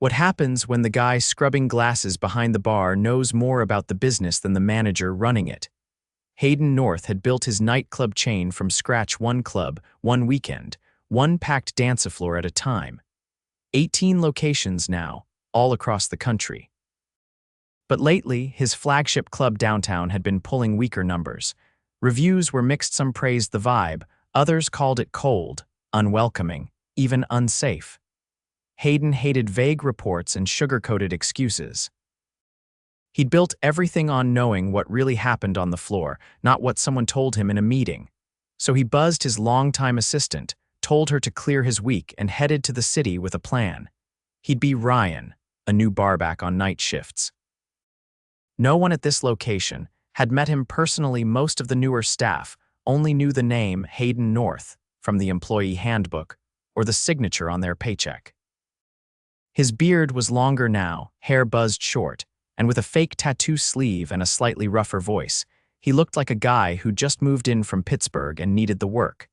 What happens when the guy scrubbing glasses behind the bar knows more about the business than the manager running it? Hayden North had built his nightclub chain from scratch, one club, one weekend, one packed dance floor at a time. 18 locations now, all across the country. But lately, his flagship club downtown had been pulling weaker numbers. Reviews were mixed, some praised the vibe, others called it cold, unwelcoming, even unsafe. Hayden hated vague reports and sugar-coated excuses. He'd built everything on knowing what really happened on the floor, not what someone told him in a meeting. So he buzzed his longtime assistant, told her to clear his week, and headed to the city with a plan. He'd be Ryan, a new barback on night shifts. No one at this location had met him personally. Most of the newer staff only knew the name Hayden North from the employee handbook or the signature on their paycheck. His beard was longer now, hair buzzed short, and with a fake tattoo sleeve and a slightly rougher voice, he looked like a guy who just moved in from Pittsburgh and needed the work.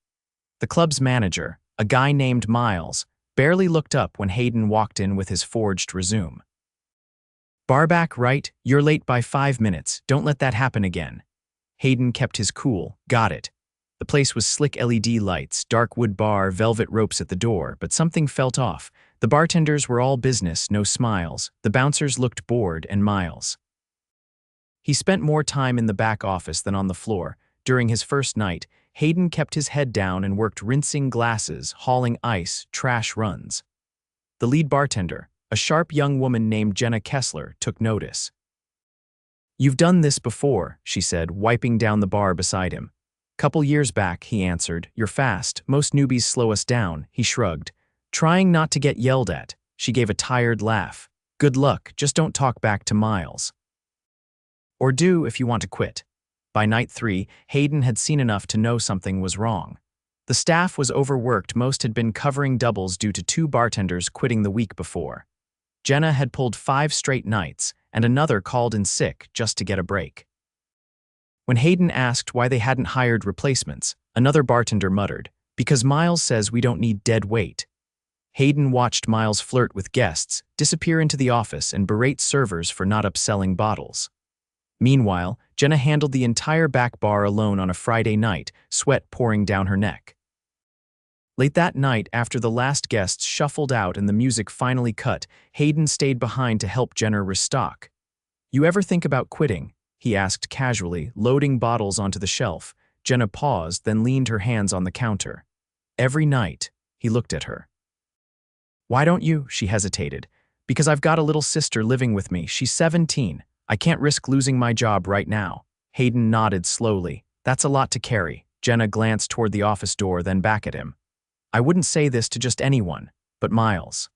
The club's manager, a guy named Miles, barely looked up when Hayden walked in with his forged resume. "Barback, right? You're late by 5 minutes. Don't let that happen again." Hayden kept his cool. Got it. The place was slick LED lights, dark wood bar, velvet ropes at the door, but something felt off. The bartenders were all business, no smiles. The bouncers looked bored, and Miles. He spent more time in the back office than on the floor. During his first night, Hayden kept his head down and worked rinsing glasses, hauling ice, trash runs. The lead bartender, a sharp young woman named Jenna Kessler, took notice. "You've done this before," she said, wiping down the bar beside him. "Couple years back," he answered. "You're fast. Most newbies slow us down," he shrugged. Trying not to get yelled at, she gave a tired laugh. "Good luck, just don't talk back to Miles. Or do if you want to quit." By night 3, Hayden had seen enough to know something was wrong. The staff was overworked. Most had been covering doubles due to 2 bartenders quitting the week before. Jenna had pulled 5 straight nights, and another called in sick just to get a break. When Hayden asked why they hadn't hired replacements, another bartender muttered, "Because Miles says we don't need dead weight." Hayden watched Miles flirt with guests, disappear into the office, and berate servers for not upselling bottles. Meanwhile, Jenna handled the entire back bar alone on a Friday night, sweat pouring down her neck. Late that night, after the last guests shuffled out and the music finally cut, Hayden stayed behind to help Jenna restock. "You ever think about quitting?" he asked casually, loading bottles onto the shelf. Jenna paused, then leaned her hands on the counter. "Every night," he looked at her. "Why don't you?" she hesitated. "Because I've got a little sister living with me. She's 17. I can't risk losing my job right now." Hayden nodded slowly. "That's a lot to carry." Jenna glanced toward the office door, then back at him. "I wouldn't say this to just anyone, but Miles.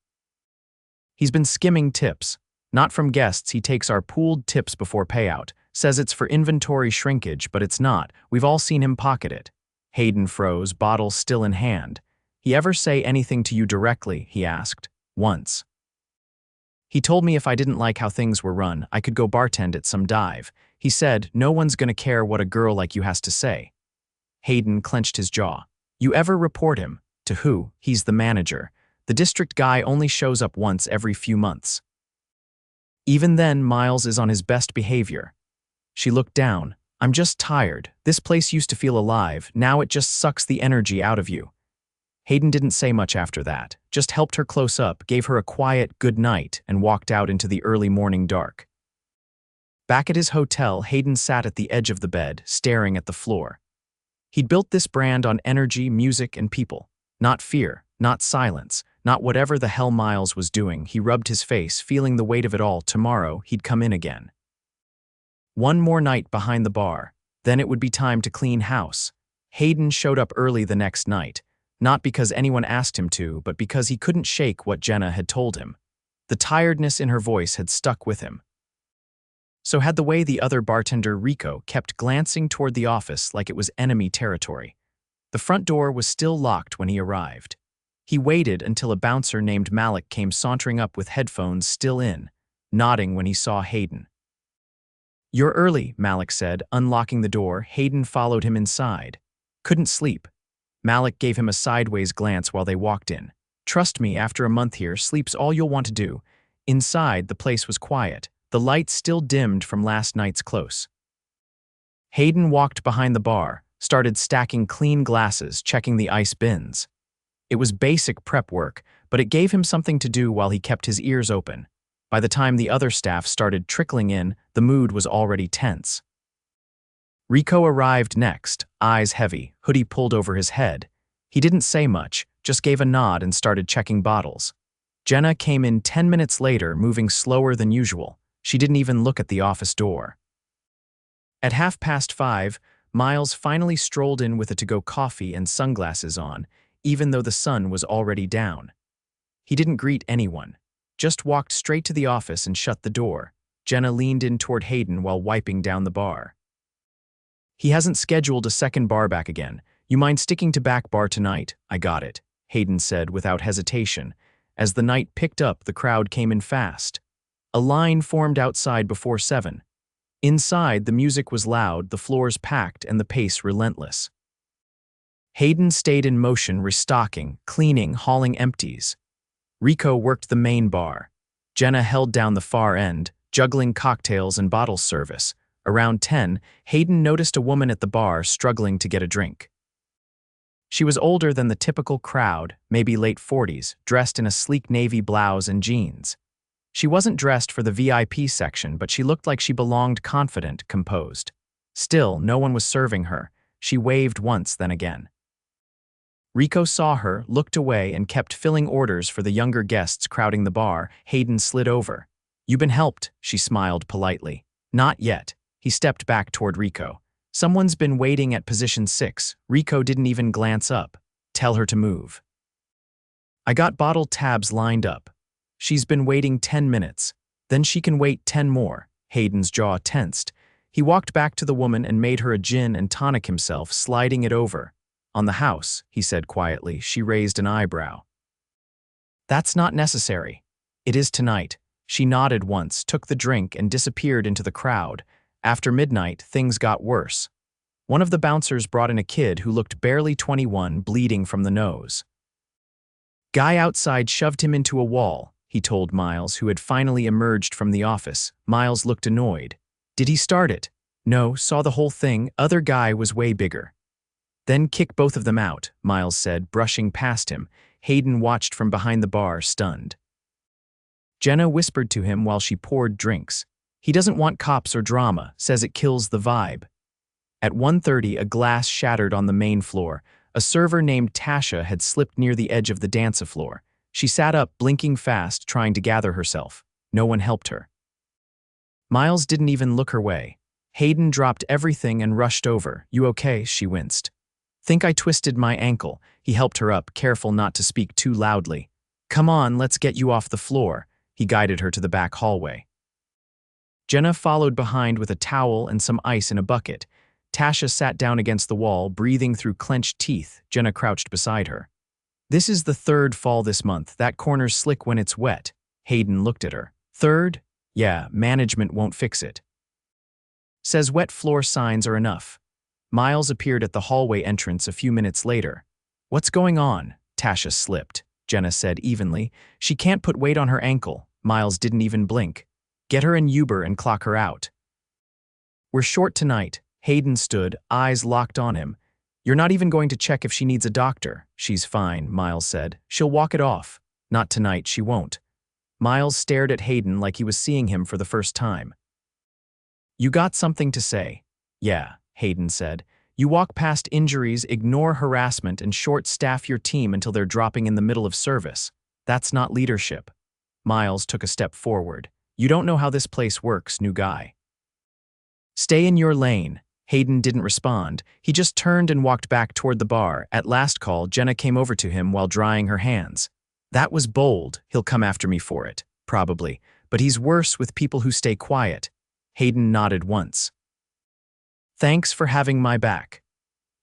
He's been skimming tips. Not from guests, he takes our pooled tips before payout. Says it's for inventory shrinkage, but it's not. We've all seen him pocket it." Hayden froze, bottle still in hand. "He ever say anything to you directly?" he asked. "Once. He told me if I didn't like how things were run, I could go bartend at some dive. He said, no one's gonna care what a girl like you has to say." Hayden clenched his jaw. "You ever report him?" "To who?" "He's the manager. The district guy only shows up once every few months. Even then, Miles is on his best behavior." She looked down. "I'm just tired. This place used to feel alive. Now it just sucks the energy out of you." Hayden didn't say much after that, just helped her close up, gave her a quiet good night, and walked out into the early morning dark. Back at his hotel, Hayden sat at the edge of the bed, staring at the floor. He'd built this brand on energy, music, and people. Not fear, not silence, not whatever the hell Miles was doing. He rubbed his face, feeling the weight of it all. Tomorrow, he'd come in again. One more night behind the bar, then it would be time to clean house. Hayden showed up early the next night. Not because anyone asked him to, but because he couldn't shake what Jenna had told him. The tiredness in her voice had stuck with him. So had the way the other bartender, Rico, kept glancing toward the office like it was enemy territory. The front door was still locked when he arrived. He waited until a bouncer named Malik came sauntering up with headphones still in, nodding when he saw Hayden. "You're early," Malik said, unlocking the door. Hayden followed him inside. "Couldn't sleep." Malik gave him a sideways glance while they walked in. "Trust me, after a month here, sleep's all you'll want to do." Inside, the place was quiet, the lights still dimmed from last night's close. Hayden walked behind the bar, started stacking clean glasses, checking the ice bins. It was basic prep work, but it gave him something to do while he kept his ears open. By the time the other staff started trickling in, the mood was already tense. Rico arrived next, eyes heavy, hoodie pulled over his head. He didn't say much, just gave a nod and started checking bottles. Jenna came in 10 minutes later, moving slower than usual. She didn't even look at the office door. At 5:30, Miles finally strolled in with a to-go coffee and sunglasses on, even though the sun was already down. He didn't greet anyone, just walked straight to the office and shut the door. Jenna leaned in toward Hayden while wiping down the bar. "He hasn't scheduled a second barback again. You mind sticking to back bar tonight?" "I got it," Hayden said without hesitation. As the night picked up, the crowd came in fast. A line formed outside before 7. Inside, the music was loud, the floors packed, and the pace relentless. Hayden stayed in motion, restocking, cleaning, hauling empties. Rico worked the main bar. Jenna held down the far end, juggling cocktails and bottle service. Around 10, Hayden noticed a woman at the bar struggling to get a drink. She was older than the typical crowd, maybe late 40s, dressed in a sleek navy blouse and jeans. She wasn't dressed for the VIP section, but she looked like she belonged, confident, composed. Still, no one was serving her. She waved once, then again. Rico saw her, looked away, and kept filling orders for the younger guests crowding the bar. Hayden slid over. "You been helped," she smiled politely. "Not yet." He stepped back toward Rico. "Someone's been waiting at position 6. Rico didn't even glance up. "Tell her to move." "I got bottle tabs lined up. She's been waiting 10 minutes. Then she can wait 10 more. Hayden's jaw tensed. He walked back to the woman and made her a gin and tonic himself, sliding it over. "On the house," he said quietly. She raised an eyebrow. "That's not necessary." "It is tonight." She nodded once, took the drink, and disappeared into the crowd. After midnight, things got worse. One of the bouncers brought in a kid who looked barely 21, bleeding from the nose. "Guy outside shoved him into a wall," he told Miles, who had finally emerged from the office. Miles looked annoyed. "Did he start it?" "No, saw the whole thing. Other guy was way bigger." "Then kick both of them out," Miles said, brushing past him. Hayden watched from behind the bar, stunned. Jenna whispered to him while she poured drinks. "He doesn't want cops or drama, says it kills the vibe." At 1:30, a glass shattered on the main floor. A server named Tasha had slipped near the edge of the dance floor. She sat up, blinking fast, trying to gather herself. No one helped her. Miles didn't even look her way. Hayden dropped everything and rushed over. "You okay?" She winced. "Think I twisted my ankle." He helped her up, careful not to speak too loudly. "Come on, let's get you off the floor." He guided her to the back hallway. Jenna followed behind with a towel and some ice in a bucket. Tasha sat down against the wall, breathing through clenched teeth. Jenna crouched beside her. "This is the 3rd fall this month. That corner's slick when it's wet." Hayden looked at her. "3rd? Yeah, management won't fix it. Says wet floor signs are enough." Miles appeared at the hallway entrance a few minutes later. "What's going on?" Tasha slipped, Jenna said evenly. "She can't put weight on her ankle." Miles didn't even blink. "Get her an Uber and clock her out." "We're short tonight." Hayden stood, eyes locked on him. "You're not even going to check if she needs a doctor." "She's fine," Miles said. "She'll walk it off." "Not tonight, she won't." Miles stared at Hayden like he was seeing him for the first time. "You got something to say?" "Yeah," Hayden said. "You walk past injuries, ignore harassment, and short-staff your team until they're dropping in the middle of service. That's not leadership." Miles took a step forward. "You don't know how this place works, new guy. Stay in your lane." Hayden didn't respond. He just turned and walked back toward the bar. At last call, Jenna came over to him while drying her hands. "That was bold. He'll come after me for it. Probably. But he's worse with people who stay quiet." Hayden nodded once. "Thanks for having my back.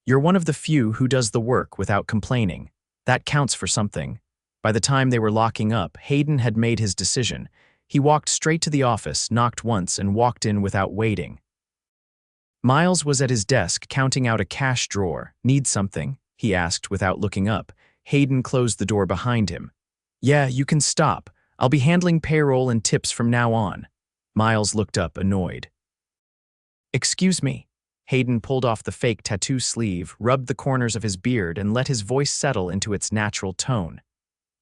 You're one of the few who does the work without complaining. That counts for something." By the time they were locking up, Hayden had made his decision. He walked straight to the office, knocked once, and walked in without waiting. Miles was at his desk, counting out a cash drawer. "Need something?" he asked without looking up. Hayden closed the door behind him. "Yeah, you can stop. I'll be handling payroll and tips from now on. Miles looked up, annoyed. Excuse me. Hayden pulled off the fake tattoo sleeve, rubbed the corners of his beard, and let his voice settle into its natural tone.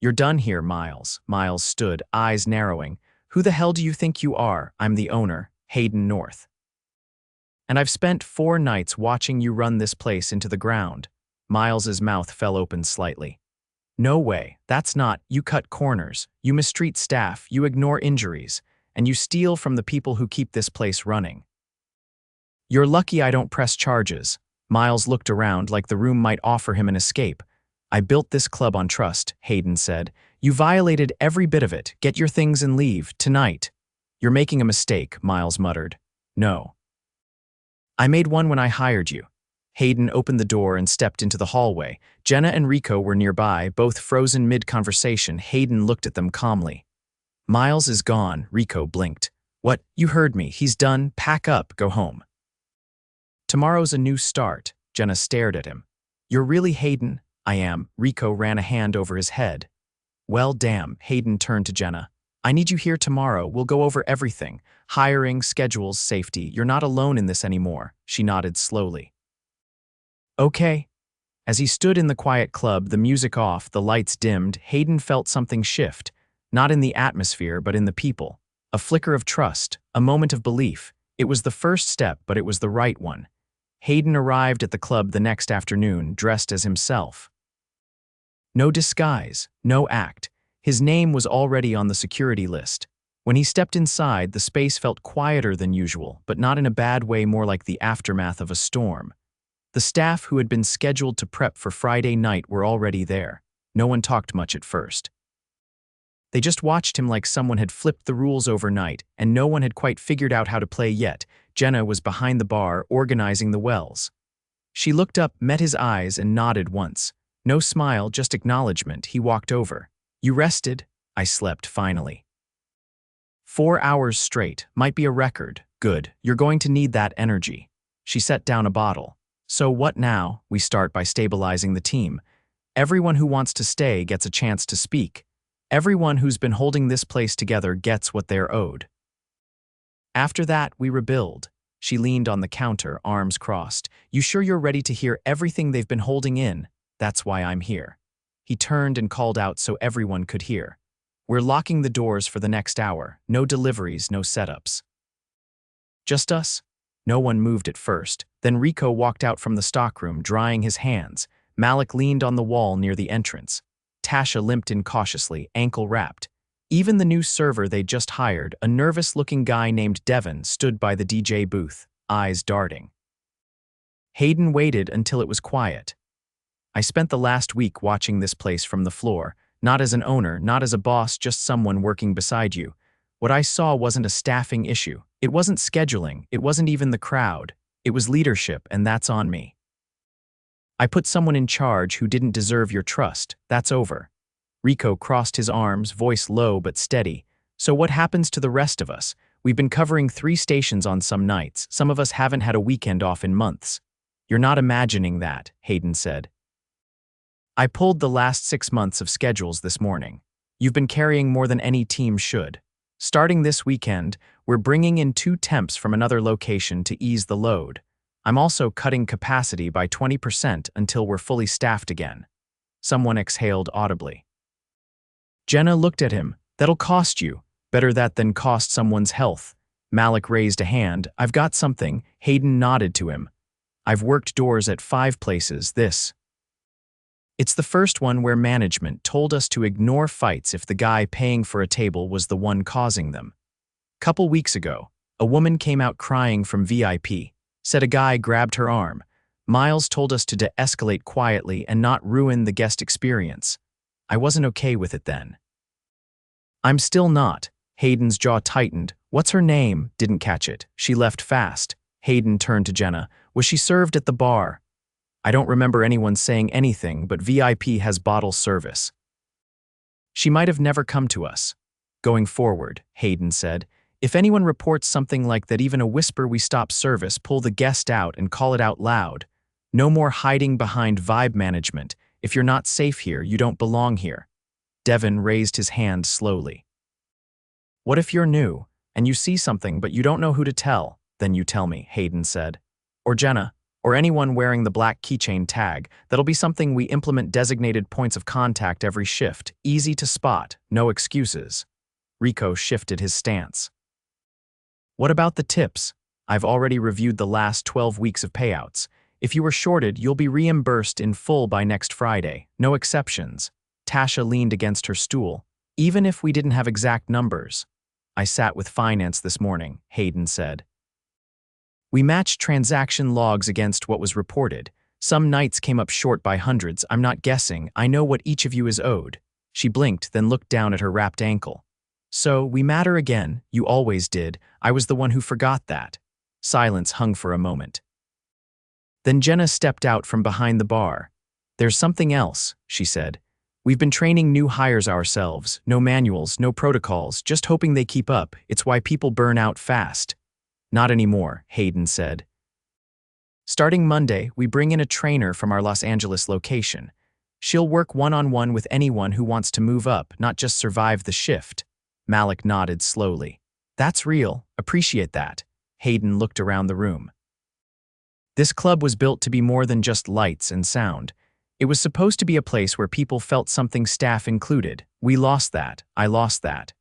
You're done here, Miles. Miles stood, eyes narrowing. Who the hell do you think you are? I'm the owner, Hayden North. And I've spent 4 nights watching you run this place into the ground. Miles's mouth fell open slightly. No way, that's not. You cut corners, you mistreat staff, you ignore injuries, and you steal from the people who keep this place running. You're lucky I don't press charges. Miles looked around like the room might offer him an escape. I built this club on trust, Hayden said. You violated every bit of it. Get your things and leave, tonight. You're making a mistake, Miles muttered. No. I made one when I hired you. Hayden opened the door and stepped into the hallway. Jenna and Rico were nearby, both frozen mid-conversation. Hayden looked at them calmly. Miles is gone, Rico blinked. What? You heard me. He's done. Pack up, go home. Tomorrow's a new start. Jenna stared at him. You're really Hayden? I am. Rico ran a hand over his head. Well, damn, Hayden turned to Jenna. I need you here tomorrow. We'll go over everything. Hiring, schedules, safety. You're not alone in this anymore. She nodded slowly. Okay. As he stood in the quiet club, the music off, the lights dimmed, Hayden felt something shift. Not in the atmosphere, but in the people. A flicker of trust, a moment of belief. It was the first step, but it was the right one. Hayden arrived at the club the next afternoon, dressed as himself. No disguise, no act. His name was already on the security list. When he stepped inside, the space felt quieter than usual, but not in a bad way, more like the aftermath of a storm. The staff who had been scheduled to prep for Friday night were already there. No one talked much at first. They just watched him like someone had flipped the rules overnight, and no one had quite figured out how to play yet. Jenna was behind the bar, organizing the wells. She looked up, met his eyes, and nodded once. No smile, just acknowledgement. He walked over. You rested? I slept, finally. 4 hours straight. Might be a record. Good. You're going to need that energy. She set down a bottle. So what now? We start by stabilizing the team. Everyone who wants to stay gets a chance to speak. Everyone who's been holding this place together gets what they're owed. After that, we rebuild. She leaned on the counter, arms crossed. You sure you're ready to hear everything they've been holding in? That's why I'm here. He turned and called out so everyone could hear. We're locking the doors for the next hour. No deliveries, no setups. Just us? No one moved at first. Then Rico walked out from the stockroom, drying his hands. Malik leaned on the wall near the entrance. Tasha limped in cautiously, ankle wrapped. Even the new server they'd just hired, a nervous-looking guy named Devin, stood by the DJ booth, eyes darting. Hayden waited until it was quiet. I spent the last week watching this place from the floor, not as an owner, not as a boss, just someone working beside you. What I saw wasn't a staffing issue. It wasn't scheduling. It wasn't even the crowd. It was leadership, and that's on me. I put someone in charge who didn't deserve your trust. That's over. Rico crossed his arms, voice low but steady. So what happens to the rest of us? We've been covering 3 stations on some nights. Some of us haven't had a weekend off in months. You're not imagining that, Hayden said. I pulled the last 6 months of schedules this morning. You've been carrying more than any team should. Starting this weekend, we're bringing in 2 temps from another location to ease the load. I'm also cutting capacity by 20% until we're fully staffed again. Someone exhaled audibly. Jenna looked at him. That'll cost you. Better that than cost someone's health. Malik raised a hand. I've got something. Hayden nodded to him. I've worked doors at 5 places. It's the first one where management told us to ignore fights if the guy paying for a table was the one causing them. Couple weeks ago, a woman came out crying from VIP, said a guy grabbed her arm. Miles told us to de-escalate quietly and not ruin the guest experience. I wasn't okay with it then. I'm still not. Hayden's jaw tightened. What's her name? Didn't catch it. She left fast. Hayden turned to Jenna. Was she served at the bar? I don't remember anyone saying anything, but VIP has bottle service. She might have never come to us. Going forward, Hayden said, if anyone reports something like that, even a whisper, we stop service, pull the guest out and call it out loud. No more hiding behind vibe management. If you're not safe here, you don't belong here. Devin raised his hand slowly. What if you're new, and you see something but you don't know who to tell? Then you tell me, Hayden said. Or Jenna, or anyone wearing the black keychain tag. That'll be something we implement designated points of contact every shift, easy to spot, no excuses. Rico shifted his stance. What about the tips? I've already reviewed the last 12 weeks of payouts. If you were shorted, you'll be reimbursed in full by next Friday, no exceptions. Tasha leaned against her stool. Even if we didn't have exact numbers. I sat with finance this morning, Hayden said. We matched transaction logs against what was reported. Some nights came up short by hundreds. I'm not guessing. I know what each of you is owed. She blinked, then looked down at her wrapped ankle. So, we matter again. You always did. I was the one who forgot that. Silence hung for a moment. Then Jenna stepped out from behind the bar. There's something else, she said. We've been training new hires ourselves. No manuals, no protocols, just hoping they keep up. It's why people burn out fast. Not anymore, Hayden said. Starting Monday, we bring in a trainer from our Los Angeles location. She'll work one-on-one with anyone who wants to move up, not just survive the shift. Malik nodded slowly. That's real. Appreciate that. Hayden looked around the room. This club was built to be more than just lights and sound. It was supposed to be a place where people felt something, staff included. We lost that. I lost that.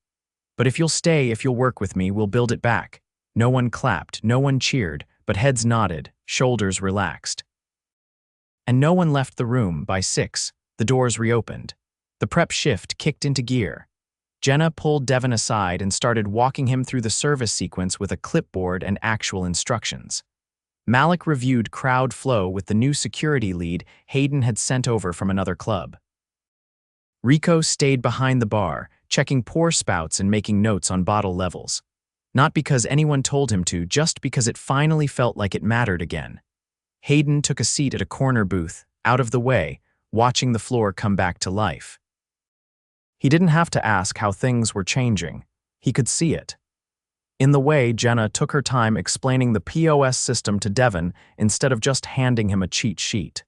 But if you'll stay, if you'll work with me, we'll build it back. No one clapped, no one cheered, but heads nodded, shoulders relaxed. And no one left the room. By 6, the doors reopened. The prep shift kicked into gear. Jenna pulled Devin aside and started walking him through the service sequence with a clipboard and actual instructions. Malik reviewed crowd flow with the new security lead Hayden had sent over from another club. Rico stayed behind the bar, checking pour spouts and making notes on bottle levels. Not because anyone told him to, just because it finally felt like it mattered again. Hayden took a seat at a corner booth, out of the way, watching the floor come back to life. He didn't have to ask how things were changing. He could see it. In the way, Jenna took her time explaining the POS system to Devin instead of just handing him a cheat sheet.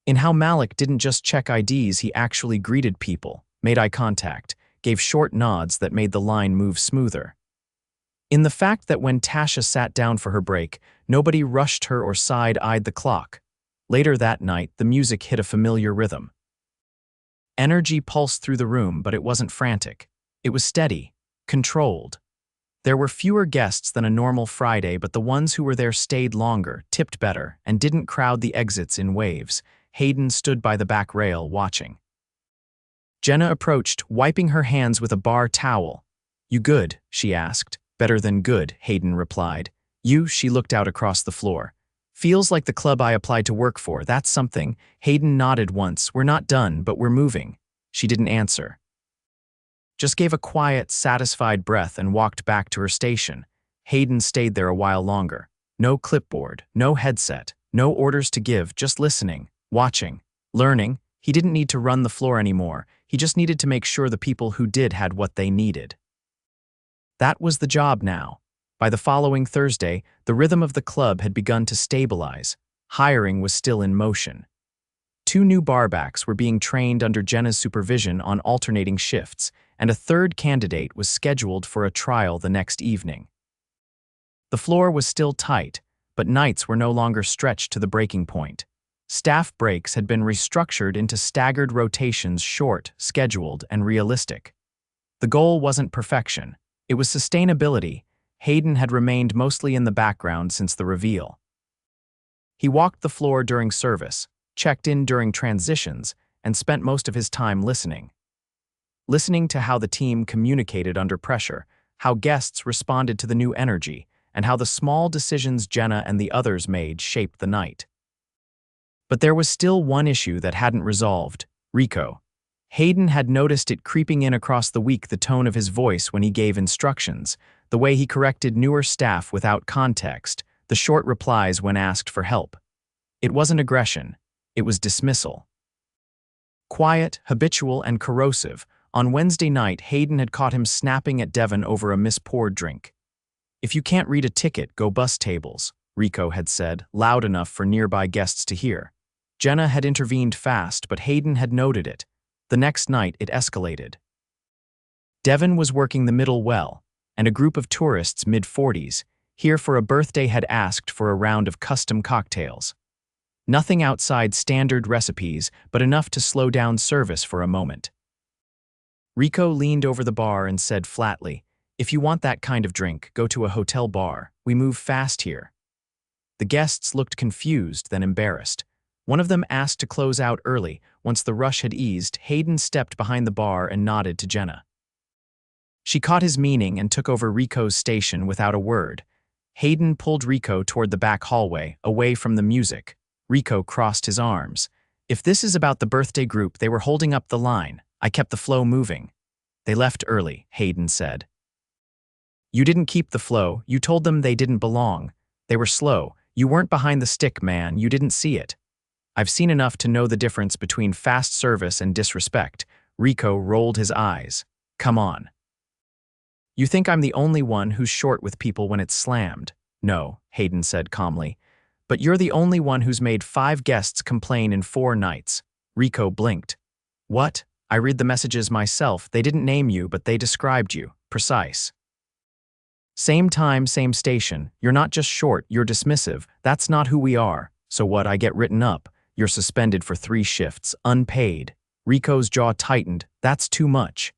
In how Malik didn't just check IDs, he actually greeted people, made eye contact, gave short nods that made the line move smoother. In the fact that when Tasha sat down for her break, nobody rushed her or side-eyed the clock. Later that night, the music hit a familiar rhythm. Energy pulsed through the room, but it wasn't frantic. It was steady, controlled. There were fewer guests than a normal Friday, but the ones who were there stayed longer, tipped better, and didn't crowd the exits in waves. Hayden stood by the back rail, watching. Jenna approached, wiping her hands with a bar towel. You good? She asked. Better than good, Hayden replied. You? She looked out across the floor. Feels like the club I applied to work for, that's something. Hayden nodded once. We're not done, but we're moving. She didn't answer. Just gave a quiet, satisfied breath and walked back to her station. Hayden stayed there a while longer. No clipboard, no headset, no orders to give, just listening, watching, learning. He didn't need to run the floor anymore. He just needed to make sure the people who did had what they needed. That was the job now. By the following Thursday, the rhythm of the club had begun to stabilize. Hiring was still in motion. 2 new barbacks were being trained under Jenna's supervision on alternating shifts, and a third candidate was scheduled for a trial the next evening. The floor was still tight, but nights were no longer stretched to the breaking point. Staff breaks had been restructured into staggered rotations, short, scheduled, and realistic. The goal wasn't perfection. It was sustainability. Hayden had remained mostly in the background since the reveal. He walked the floor during service, checked in during transitions, and spent most of his time listening. Listening to how the team communicated under pressure, how guests responded to the new energy, and how the small decisions Jenna and the others made shaped the night. But there was still one issue that hadn't resolved: Rico. Hayden had noticed it creeping in across the week, the tone of his voice when he gave instructions, the way he corrected newer staff without context, the short replies when asked for help. It wasn't aggression, it was dismissal. Quiet, habitual, and corrosive, on Wednesday night Hayden had caught him snapping at Devin over a mispoured drink. If you can't read a ticket, go bus tables, Rico had said, loud enough for nearby guests to hear. Jenna had intervened fast, but Hayden had noted it. The next night it escalated. Devon was working the middle well, and a group of tourists mid-40s, here for a birthday, had asked for a round of custom cocktails. Nothing outside standard recipes, but enough to slow down service for a moment. Rico leaned over the bar and said flatly, "If you want that kind of drink, go to a hotel bar. We move fast here." The guests looked confused, then embarrassed. One of them asked to close out early. Once the rush had eased, Hayden stepped behind the bar and nodded to Jenna. She caught his meaning and took over Rico's station without a word. Hayden pulled Rico toward the back hallway, away from the music. Rico crossed his arms. "If this is about the birthday group, they were holding up the line. I kept the flow moving." "They left early," Hayden said. "You didn't keep the flow. You told them they didn't belong. They were slow. You weren't behind the stick, man. You didn't see it." "I've seen enough to know the difference between fast service and disrespect." Rico rolled his eyes. "Come on. You think I'm the only one who's short with people when it's slammed?" "No," Hayden said calmly. "But you're the only one who's made 5 guests complain in 4 nights." Rico blinked. "What? I read the messages myself. They didn't name you, but they described you. Precise. Same time, same station. You're not just short, you're dismissive. That's not who we are. So what? I get written up. You're suspended for 3 shifts, unpaid." Rico's jaw tightened. "That's too much."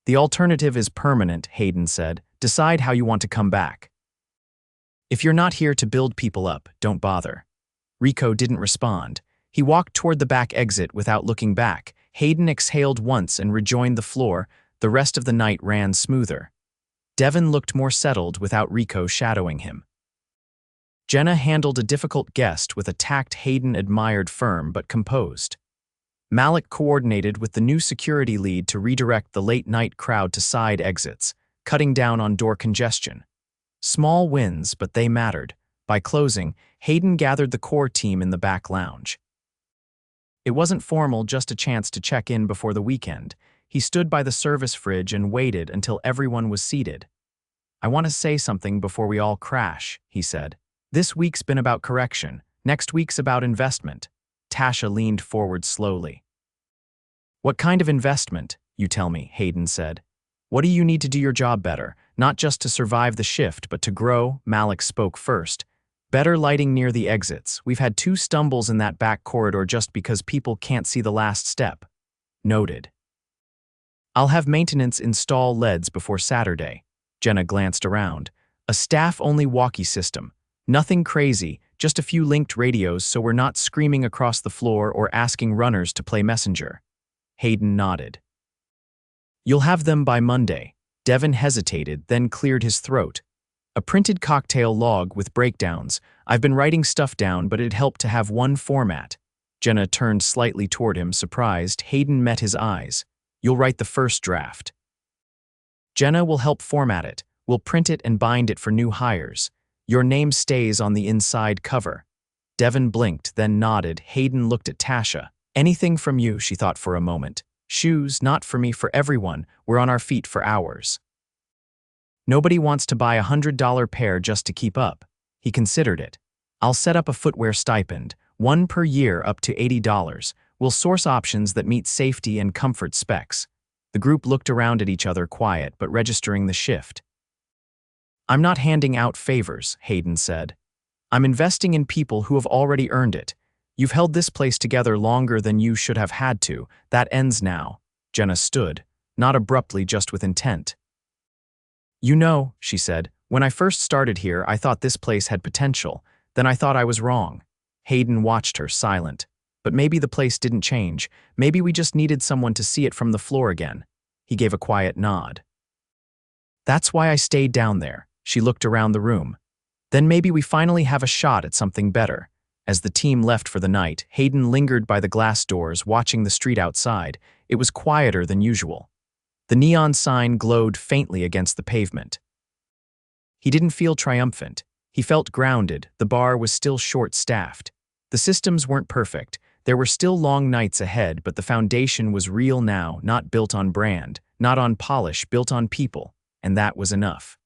"The alternative is permanent," Hayden said. "Decide how you want to come back. If you're not here to build people up, don't bother." Rico didn't respond. He walked toward the back exit without looking back. Hayden exhaled once and rejoined the floor. The rest of the night ran smoother. Devon looked more settled without Rico shadowing him. Jenna handled a difficult guest with a tact Hayden admired, firm but composed. Malik coordinated with the new security lead to redirect the late-night crowd to side exits, cutting down on door congestion. Small wins, but they mattered. By closing, Hayden gathered the core team in the back lounge. It wasn't formal, just a chance to check in before the weekend. He stood by the service fridge and waited until everyone was seated. "I want to say something before we all crash," he said. "This week's been about correction. Next week's about investment." Tasha leaned forward slowly. "What kind of investment, you tell me?" Hayden said. "What do you need to do your job better? Not just to survive the shift, but to grow?" Malik spoke first. "Better lighting near the exits. We've had 2 stumbles in that back corridor just because people can't see the last step." "Noted." "I'll have maintenance install LEDs before Saturday." Jenna glanced around. "A staff-only walkie system. Nothing crazy, just a few linked radios so we're not screaming across the floor or asking runners to play messenger." Hayden nodded. "You'll have them by Monday." Devon hesitated, then cleared his throat. "A printed cocktail log with breakdowns. I've been writing stuff down, but it'd help to have one format." Jenna turned slightly toward him, surprised. Hayden met his eyes. "You'll write the first draft. Jenna will help format it. We'll print it and bind it for new hires. Your name stays on the inside cover." Devon blinked, then nodded. Hayden looked at Tasha. "Anything from you," she thought for a moment. "Shoes, not for me, for everyone. We're on our feet for hours. Nobody wants to buy $100 pair just to keep up." He considered it. "I'll set up a footwear stipend, 1 per year up to $80. We'll source options that meet safety and comfort specs." The group looked around at each other, quiet but registering the shift. "I'm not handing out favors," Hayden said. "I'm investing in people who have already earned it. You've held this place together longer than you should have had to. That ends now." Jenna stood, not abruptly, just with intent. "You know," she said, "when I first started here, I thought this place had potential. Then I thought I was wrong." Hayden watched her, silent. "But maybe the place didn't change. Maybe we just needed someone to see it from the floor again." He gave a quiet nod. "That's why I stayed down there." She looked around the room. "Then maybe we finally have a shot at something better." As the team left for the night, Hayden lingered by the glass doors, watching the street outside. It was quieter than usual. The neon sign glowed faintly against the pavement. He didn't feel triumphant. He felt grounded. The bar was still short-staffed. The systems weren't perfect. There were still long nights ahead, but the foundation was real now, not built on brand, not on polish, built on people, and that was enough.